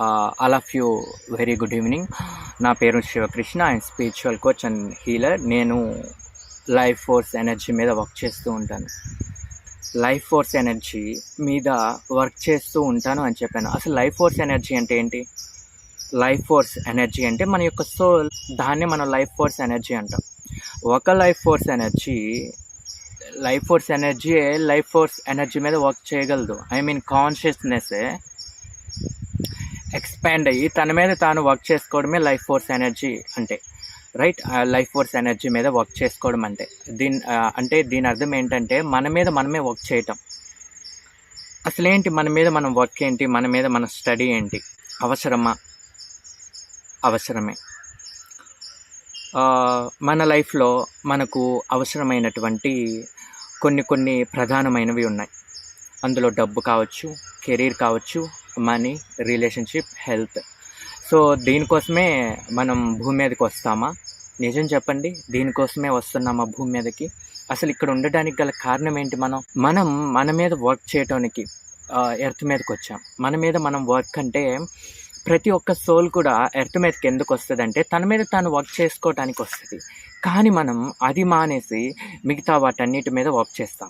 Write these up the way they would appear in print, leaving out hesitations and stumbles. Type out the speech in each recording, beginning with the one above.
All of you very good evening. నా పేరు Shivakrishna. And spiritual coach and healer. నేను life force energy మీద work చేస్తూ ఉంటాను. లైఫ్ ఫోర్స్ ఎనర్జీ మీద వర్క్ చేస్తూ ఉంటాను అని చెప్పాను. అసలు లైఫ్ ఫోర్స్ ఎనర్జీ అంటే ఏంటి? లైఫ్ ఫోర్స్ ఎనర్జీ అంటే మన యొక్క సోల్, దాన్ని మనం లైఫ్ ఫోర్స్ ఎనర్జీ అంటాం. ఒక life force energy life force energy మీద వర్క్ చేయగలదు. ఐ మీన్ కాన్షియస్నెస్ ఎక్స్పాండ్ అయ్యి తన మీద తాను వర్క్ చేసుకోవడమే లైఫ్ ఫోర్స్ ఎనర్జీ అంటే, రైట్? లైఫ్ ఫోర్స్ ఎనర్జీ మీద వర్క్ చేసుకోవడం అంటే దీని అర్థం ఏంటంటే మన మీద మనమే వర్క్ చేయటం. అసలేంటి మన మీద మనం వర్క్ ఏంటి? మన మీద మన స్టడీ ఏంటి? అవసరమా? అవసరమే. మన లైఫ్లో మనకు అవసరమైనటువంటి కొన్ని ప్రధానమైనవి ఉన్నాయి. అందులో డబ్బు కావచ్చు, కెరీర్ కావచ్చు, మనీ, రిలేషన్షిప్, హెల్త్. సో దీనికోసమే మనం భూమి మీదకి వస్తామా? నిజం చెప్పండి, దీనికోసమే వస్తున్నామా భూమి మీదకి? అసలు ఇక్కడ ఉండడానికి గల కారణం ఏంటి? మనం మన మీద వర్క్ చేయటానికి ఎర్త్ మీదకి వచ్చాం. మన మీద మనం వర్క్ అంటే ప్రతి ఒక్క సోల్ కూడా ఎర్త్ మీదకి ఎందుకు వస్తుంది అంటే తన మీద తాను వర్క్ చేసుకోవటానికి వస్తుంది. కానీ మనం అది మానేసి మిగతా వాటన్నిటి మీద వర్క్ చేస్తాం.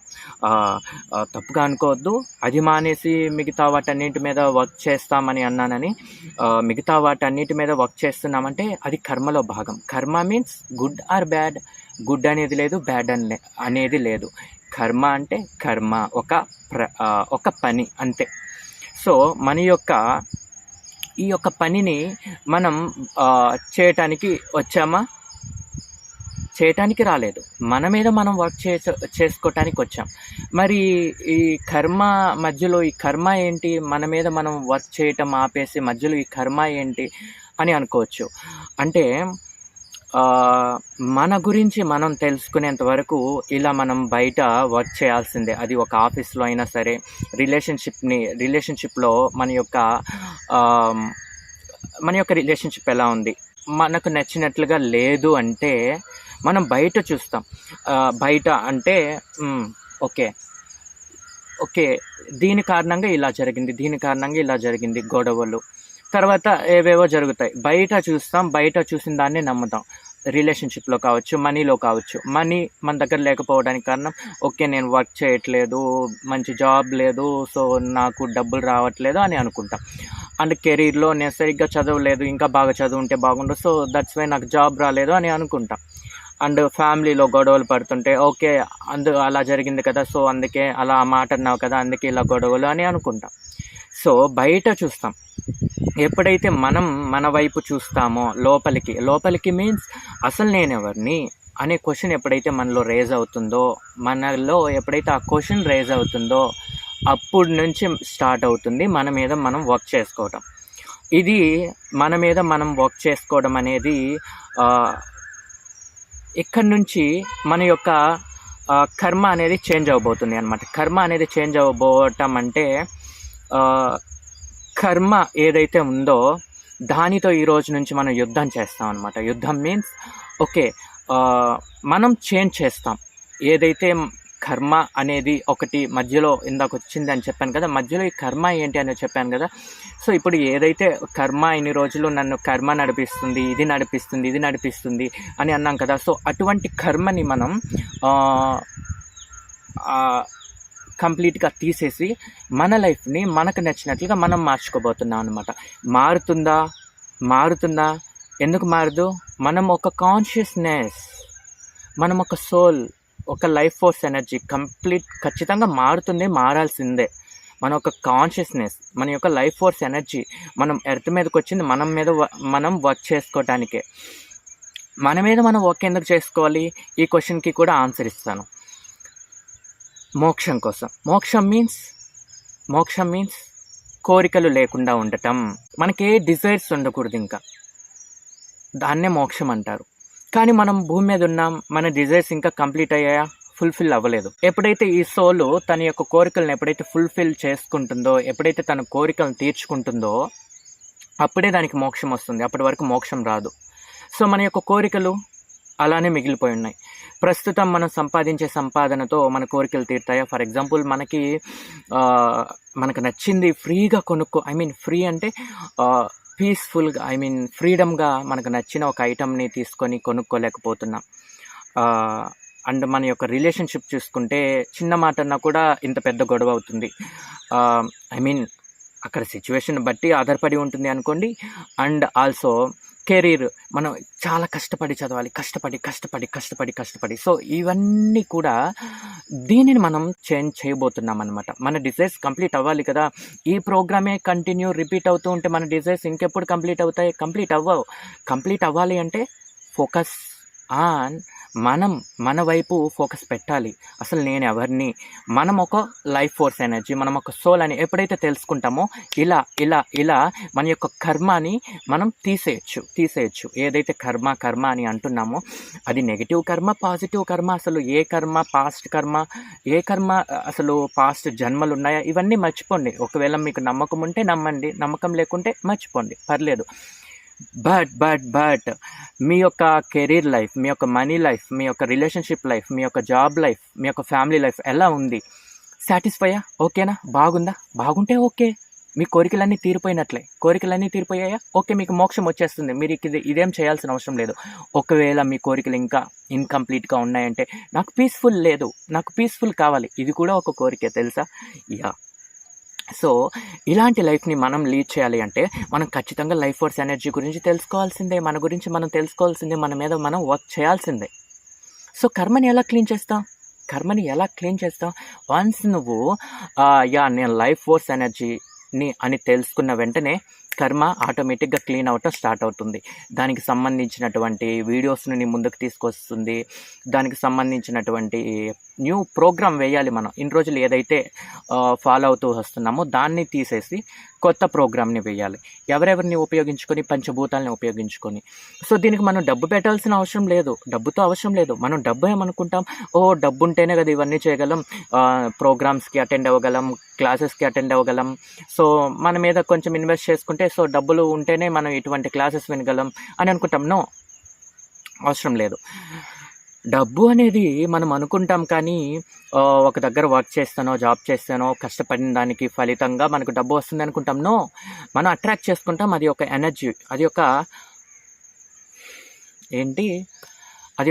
తప్పుగా అనుకోవద్దు, అది మానేసి మిగతా వాటన్నిటి మీద వర్క్ చేస్తామని అన్నానని. మిగతా వాటన్నిటి మీద వర్క్ చేస్తున్నామంటే అది కర్మలో భాగం. కర్మ means good or bad. Good అనేది లేదు, బ్యాడ్ అనేది లేదు. కర్మ అంటే కర్మ, ఒక పని అంతే. సో మన యొక్క ఈ యొక్క పనిని మనం చేయటానికి వచ్చామా? చేయటానికి రాలేదు. మన మీద మనం వర్క్ చేసుకోవటానికి వచ్చాం. మరి ఈ కర్మ ఏంటి? మన మీద మనం వర్క్ చేయటం ఆపేసి మధ్యలో ఈ కర్మ ఏంటి అని అనుకోవచ్చు. అంటే మన గురించి మనం తెలుసుకునేంత వరకు ఇలా మనం బయట వర్క్ చేయాల్సిందే. అది ఒక ఆఫీస్లో అయినా సరే, రిలేషన్షిప్లో మన యొక్క రిలేషన్షిప్ ఎలా ఉంది, మనకు నచ్చినట్లుగా లేదు అంటే మనం బయట చూస్తాం. బయట అంటే ఓకే దీని కారణంగా ఇలా జరిగింది, గొడవలు, తర్వాత ఏవేవో జరుగుతాయి. బయట చూస్తాం, బయట చూసిన దాన్ని నమ్ముతాం. రిలేషన్షిప్లో కావచ్చు, మనీలో కావచ్చు. మనీ మన దగ్గర లేకపోవడానికి కారణం, ఓకే నేను వర్క్ చేయట్లేదు, మంచి జాబ్ లేదు, సో నాకు డబ్బులు రావట్లేదు అని అనుకుంటాం. అండ్ కెరీర్లో నేను సరిగ్గా చదవలేదు, ఇంకా బాగా చదువుంటే బాగుండు, సో దట్స్ వై నాకు జాబ్ రాలేదు అని అనుకుంటాం. అండ్ ఫ్యామిలీలో గొడవలు పడుతుంటే, ఓకే అలా జరిగింది కదా, సో అందుకే అలా మాట అన్నావు కదా, అందుకే ఇలా గొడవలు అని అనుకుంటాం. సో బయట చూస్తాం. ఎప్పుడైతే మనం మన వైపు చూస్తామో, లోపలికి మీన్స్ అసలు నేనెవరిని అనే క్వశ్చన్ ఎప్పుడైతే మనలో ఎప్పుడైతే ఆ క్వశ్చన్ రేజ్ అవుతుందో అప్పుడు నుంచి స్టార్ట్ అవుతుంది మన మీద మనం వర్క్ చేసుకోవటం. ఇది మన మీద మనం వర్క్ చేసుకోవడం అనేది ఇక్కడి నుంచి మన యొక్క కర్మ అనేది చేంజ్ అవ్వబోతుంది అనమాట. కర్మ అనేది చేంజ్ అవ్వబోవటం అంటే కర్మ ఏదైతే ఉందో దానితో ఈ రోజు నుంచి మనం యుద్ధం చేస్తాం అనమాట. యుద్ధం మీన్స్ మనం చేంజ్ చేస్తాం. ఏదైతే కర్మ అనేది ఒకటి మధ్యలో ఇందాక వచ్చింది అని చెప్పాను కదా, మధ్యలో ఈ కర్మ ఏంటి అని చెప్పాను కదా. సో ఇప్పుడు ఏదైతే కర్మ ఇన్ని రోజులు నన్ను కర్మ నడిపిస్తుంది, ఇది నడిపిస్తుంది అని అన్నాం కదా. సో అటువంటి కర్మని మనం కంప్లీట్గా తీసేసి మన లైఫ్ని మనకు నచ్చినట్లుగా మనం మార్చుకోబోతున్నాం అనమాట. మారుతుందా? ఎందుకు మారదు? మనం ఒక కాన్షియస్నెస్, మనం ఒక సోల్, ఒక లైఫ్ ఫోర్స్ ఎనర్జీ ఖచ్చితంగా మారాల్సిందే. మన యొక్క కాన్షియస్నెస్, మన యొక్క లైఫ్ ఫోర్స్ ఎనర్జీ మనం ఎర్త్ మీదకి వచ్చింది మనం వర్క్ చేసుకోవటానికే. మన మీద మనం వర్క్ ఎందుకు చేసుకోవాలి? ఈ క్వశ్చన్కి కూడా ఆన్సర్ ఇస్తాను. మోక్షం కోసం. మోక్షం మీన్స్ కోరికలు లేకుండా ఉండటం. మనకి ఏ డిజైర్స్ ఉండకూడదు, ఇంకా దాన్నే మోక్షం అంటారు. కానీ మనం భూమి మీద ఉన్నాం, మన డిజైర్స్ ఇంకా కంప్లీట్ అయ్యాయా? ఫుల్ఫిల్ అవ్వలేదు. ఎప్పుడైతే ఈ సోలు తన యొక్క కోరికలను ఎప్పుడైతే ఫుల్ఫిల్ చేసుకుంటుందో, ఎప్పుడైతే తన కోరికలను తీర్చుకుంటుందో అప్పుడే దానికి మోక్షం వస్తుంది. అప్పటి వరకు మోక్షం రాదు. సో మన యొక్క కోరికలు అలానే మిగిలిపోయి ఉన్నాయి. ప్రస్తుతం మనం సంపాదించే సంపాదనతో మన కోరికలు తీరుతాయా? ఫర్ ఎగ్జాంపుల్ మనకు నచ్చింది ఫ్రీగా ఫ్రీ అంటే పీస్ఫుల్గా, ఫ్రీడమ్గా మనకు నచ్చిన ఒక ఐటమ్ని తీసుకొని కొనుక్కోలేకపోతున్నాం. అండ్ మన యొక్క రిలేషన్షిప్ చూసుకుంటే చిన్న మాట అన్నా కూడా ఇంత పెద్ద గొడవ అవుతుంది. అక్కడ సిచ్యువేషన్ బట్టి ఆధారపడి ఉంటుంది అనుకోండి. అండ్ ఆల్సో కెరీర్, మనం చాలా కష్టపడి చదవాలి, కష్టపడి. సో ఇవన్నీ కూడా దీనిని మనం చేంజ్ చేయబోతున్నాం అనమాట. మన డిజైర్స్ కంప్లీట్ అవ్వాలి కదా. ఈ ప్రోగ్రామే కంటిన్యూ రిపీట్ అవుతూ ఉంటే మన డిజైర్స్ ఇంకెప్పుడు కంప్లీట్ అవుతాయి? కంప్లీట్ అవ్వాలి అంటే ఫోకస్ ఆన్ మన వైపు ఫోకస్ పెట్టాలి. అసలు నేను ఎవరిని, మనం ఒక లైఫ్ ఫోర్స్ ఎనర్జీ, మనం ఒక సోల్ అని ఎప్పుడైతే తెలుసుకుంటామో ఇలా మన యొక్క కర్మని మనం తీసేయచ్చు. ఏదైతే కర్మ అని అంటున్నామో అది నెగిటివ్ కర్మ, పాజిటివ్ కర్మ, అసలు ఏ కర్మ, అసలు పాస్ట్ జన్మలు ఉన్నాయా, ఇవన్నీ మర్చిపోండి. ఒకవేళ మీకు నమ్మకం ఉంటే నమ్మండి, నమ్మకం లేకుంటే మర్చిపోండి, పర్లేదు. బట్ మీ యొక్క కెరీర్ లైఫ్, మీ యొక్క మనీ లైఫ్, మీ యొక్క రిలేషన్షిప్ లైఫ్, మీ యొక్క జాబ్ లైఫ్, మీ యొక్క ఫ్యామిలీ లైఫ్ ఎలా ఉంది? సాటిస్ఫైయా? ఓకేనా? బాగుందా? బాగుంటే ఓకే, మీ కోరికలన్నీ తీరిపోయాయా? ఓకే, మీకు మోక్షం వచ్చేస్తుంది. మీరు ఇదేం చేయాల్సిన అవసరం లేదు. ఒకవేళ మీ కోరికలు ఇంకా ఇన్కంప్లీట్గా ఉన్నాయంటే, నాకు పీస్ఫుల్ కావాలి, ఇది కూడా ఒక కోరికే తెలుసా? సో ఇలాంటి లైఫ్ని మనం లీడ్ చేయాలి అంటే మనం ఖచ్చితంగా లైఫ్ ఫోర్స్ ఎనర్జీ గురించి తెలుసుకోవాల్సిందే, మన గురించి మనం తెలుసుకోవాల్సిందే, మన మీద మనం వర్క్ చేయాల్సిందే. సో కర్మని ఎలా క్లీన్ చేస్తాం? వన్స్ నువ్వు నేను లైఫ్ ఫోర్స్ ఎనర్జీని అని తెలుసుకున్న వెంటనే కర్మ ఆటోమేటిక్గా క్లీన్ అవటం స్టార్ట్ అవుతుంది. దానికి సంబంధించినటువంటి వీడియోస్ని నీ ముందుకు తీసుకొస్తుంది. దానికి సంబంధించినటువంటి న్యూ ప్రోగ్రామ్ వేయాలి. మనం ఇన్ని రోజులు ఏదైతే ఫాలో అవుతూ వస్తున్నామో దాన్ని తీసేసి కొత్త ప్రోగ్రామ్ని వేయాలి. ఎవరెవరిని ఉపయోగించుకొని? పంచభూతాలని ఉపయోగించుకొని. సో దీనికి మనం డబ్బు పెట్టాల్సిన అవసరం లేదు. మనం డబ్బు ఏమనుకుంటాం, డబ్బు ఉంటేనే కదా ఇవన్నీ చేయగలం, ప్రోగ్రామ్స్కి అటెండ్ అవ్వగలం, క్లాసెస్కి అటెండ్ అవ్వగలం. సో మన మీద కొంచెం ఇన్వెస్ట్ చేసుకుంటే, సో డబ్బులు ఉంటేనే మనం ఇటువంటి క్లాసెస్ వినగలం అని అనుకుంటాం. నో, అవసరం లేదు. డబ్బు అనేది మనం అనుకుంటాం, కానీ ఒక దగ్గర వర్క్ చేస్తానో, జాబ్ చేస్తానో, కష్టపడిన దానికి ఫలితంగా మనకు డబ్బు వస్తుంది అనుకుంటాం. నో, మనం అట్రాక్ట్ చేసుకుంటాం. అది ఒక ఎనర్జీ, అది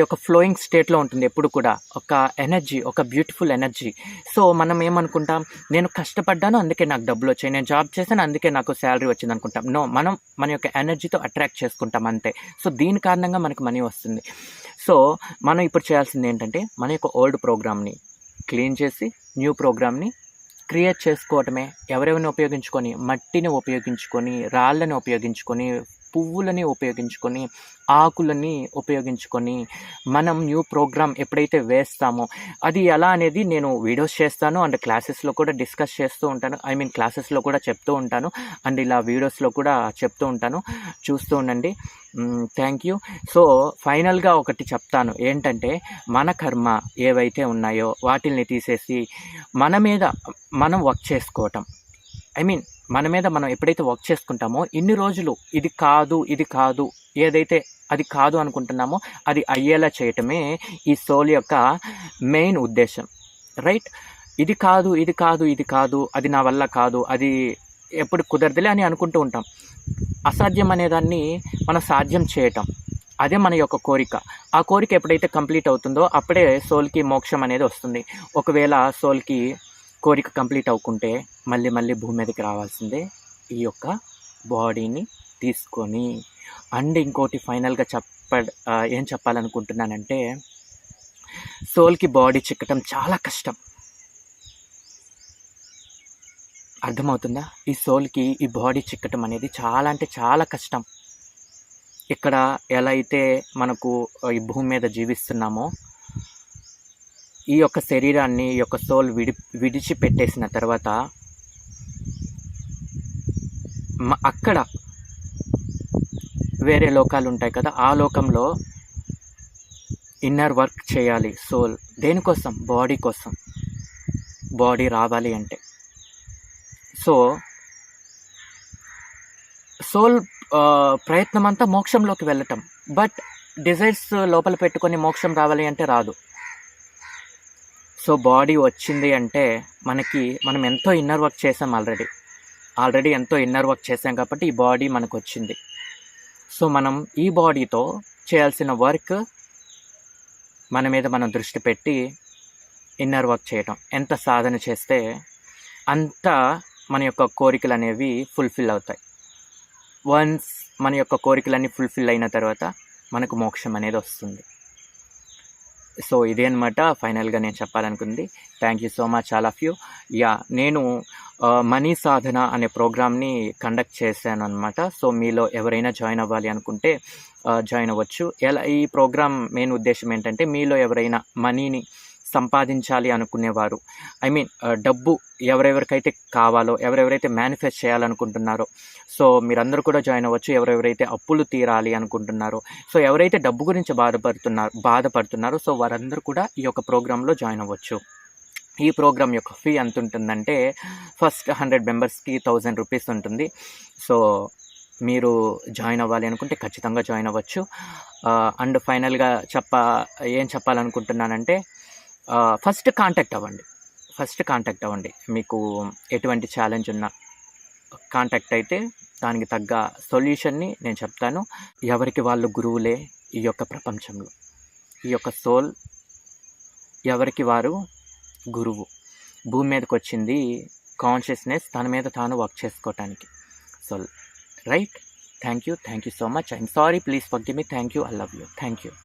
ఒక ఫ్లోయింగ్ స్టేట్లో ఉంటుంది ఎప్పుడు కూడా. ఒక ఎనర్జీ, ఒక బ్యూటిఫుల్ ఎనర్జీ. సో మనం ఏమనుకుంటాం, నేను కష్టపడ్డాను అందుకే నాకు డబ్బులు వచ్చాయి, నేను జాబ్ చేశాను అందుకే నాకు శాలరీ వచ్చింది అనుకుంటాం. నో, మనం మన యొక్క ఎనర్జీతో అట్రాక్ట్ చేసుకుంటాం అంతే. సో దీని కారణంగా మనకు మనీ వస్తుంది. సో మనం ఇప్పుడు చేయాల్సింది ఏంటంటే, మన యొక్క ఓల్డ్ ప్రోగ్రామ్ని క్లీన్ చేసి న్యూ ప్రోగ్రామ్ని క్రియేట్ చేసుకోవటమే. ఎవరెవరిని ఉపయోగించుకొని? మట్టిని ఉపయోగించుకొని, రాళ్ళని ఉపయోగించుకొని, పువ్వులని ఉపయోగించుకొని, ఆకులని ఉపయోగించుకొని మనం న్యూ ప్రోగ్రామ్ ఎప్పుడైతే వేస్తామో అది ఎలా అనేది నేను వీడియోస్ చేస్తాను అండ్ క్లాసెస్లో కూడా డిస్కస్ చేస్తూ ఉంటాను. క్లాసెస్లో కూడా చెప్తూ ఉంటాను అండ్ ఇలా వీడియోస్లో కూడా చెప్తూ ఉంటాను. చూస్తూ ఉండండి. Thank you. సో ఫైనల్గా ఒకటి చెప్తాను ఏంటంటే, మన కర్మ ఏవైతే ఉన్నాయో వాటిల్ని తీసేసి మన మీద మనం వర్క్ చేసుకోవటం. మన మీద మనం ఎప్పుడైతే వర్క్ చేసుకుంటామో ఇన్ని రోజులు ఇది కాదు ఏదైతే అది కాదు అనుకుంటున్నామో అది అయ్యేలా చేయటమే ఈ సోల్ యొక్క మెయిన్ ఉద్దేశం, రైట్? ఇది కాదు, అది నా వల్ల కాదు, అది ఎప్పుడు కుదరదులే అని అనుకుంటూ ఉంటాం. అసాధ్యం అనేదాన్ని మనం సాధ్యం చేయటం, అదే మన యొక్క కోరిక. ఆ కోరిక ఎప్పుడైతే కంప్లీట్ అవుతుందో అప్పుడే సోల్కి మోక్షం అనేది వస్తుంది. ఒకవేళ సోల్కి కోరిక కంప్లీట్ అవ్వకుంటే మళ్ళీ భూమి మీదకి రావాల్సిందే ఈ యొక్క బాడీని తీసుకొని. అండ్ ఇంకోటి ఫైనల్గా ఏం చెప్పాలనుకుంటున్నానంటే, సోల్కి బాడీ చిక్కటం చాలా కష్టం. అర్థమవుతుందా? ఈ సోల్కి ఈ బాడీ చిక్కటం అనేది చాలా అంటే చాలా కష్టం. ఇక్కడ ఎలా అయితే మనకు ఈ భూమి మీద జీవిస్తున్నామో, ఈ యొక్క శరీరాన్ని ఈ యొక్క సోల్ విడిచిపెట్టేసిన తర్వాత అక్కడ వేరే లోకాలు ఉంటాయి కదా, ఆ లోకంలో ఇన్నర్ వర్క్ చేయాలి సోల్. దేనికోసం? బాడీ కోసం. బాడీ రావాలి అంటే. సో సోల్ ప్రయత్నం అంతా మోక్షంలోకి వెళ్ళటం. బట్ డిజైర్స్ లోపల పెట్టుకొని మోక్షం రావాలి అంటే రాదు. సో బాడీ వచ్చింది అంటే మనం ఎంతో ఇన్నర్ వర్క్ చేసాం ఆల్రెడీ ఎంతో ఇన్నర్ వర్క్ చేసాం కాబట్టి ఈ బాడీ మనకు వచ్చింది. సో మనం ఈ బాడీతో చేయాల్సిన వర్క్ మన మీద మనం దృష్టి పెట్టి ఇన్నర్ వర్క్ చేయటం. ఎంత సాధన చేస్తే అంత మన యొక్క కోరికలు అనేవి ఫుల్ఫిల్ అవుతాయి. వన్స్ మన యొక్క కోరికలన్నీ ఫుల్ఫిల్ అయిన తర్వాత మనకు మోక్షం అనేది వస్తుంది. సో ఇదే అనమాట ఫైనల్గా నేను చెప్పాలనుకుంది. Thank you so much all of you. నేను మనీ సాధన అనే ప్రోగ్రామ్ని కండక్ట్ చేశాను అనమాట. సో మీలో ఎవరైనా జాయిన్ అవ్వాలి అనుకుంటే జాయిన్ అవ్వచ్చు. ఈ ప్రోగ్రామ్ మెయిన్ ఉద్దేశం ఏంటంటే, మీలో ఎవరైనా మనీని సంపాదించాలి అనుకునేవారు, డబ్బు ఎవరెవరికైతే కావాలో, ఎవరెవరైతే మేనిఫెస్ట్ చేయాలనుకుంటున్నారో, సో మీరందరూ కూడా జాయిన్ అవ్వచ్చు. ఎవరెవరైతే అప్పులు తీరాలి అనుకుంటున్నారో, సో ఎవరైతే డబ్బు గురించి బాధపడుతున్నారో సో వారందరూ కూడా ఈ యొక్క ప్రోగ్రాంలో జాయిన్ అవ్వచ్చు. ఈ ప్రోగ్రామ్ యొక్క ఫీ ఎంత ఉంటుందంటే, ఫస్ట్ 100 మెంబర్స్కి 1000 రూపీస్ ఉంటుంది. సో మీరు జాయిన్ అవ్వాలి అనుకుంటే ఖచ్చితంగా జాయిన్ అవ్వచ్చు. అండ్ ఫైనల్గా ఏం చెప్పాలనుకుంటున్నానంటే, ఫస్ట్ కాంటాక్ట్ అవ్వండి. మీకు ఎటువంటి ఛాలెంజ్ ఉన్నా కాంటాక్ట్ అయితే దానికి తగ్గ సొల్యూషన్ని నేను చెప్తాను. ఎవరికి వాళ్ళు గురువులే ఈ యొక్క ప్రపంచంలో. ఈ యొక్క సోల్ ఎవరికి వారు గురువు. భూమి మీదకి వచ్చింది కాన్షియస్నెస్ తన మీద తాను వర్క్ చేసుకోవటానికి. So right, thank you so much. I'm sorry, please forgive me. Thank you, I love you. Thank you.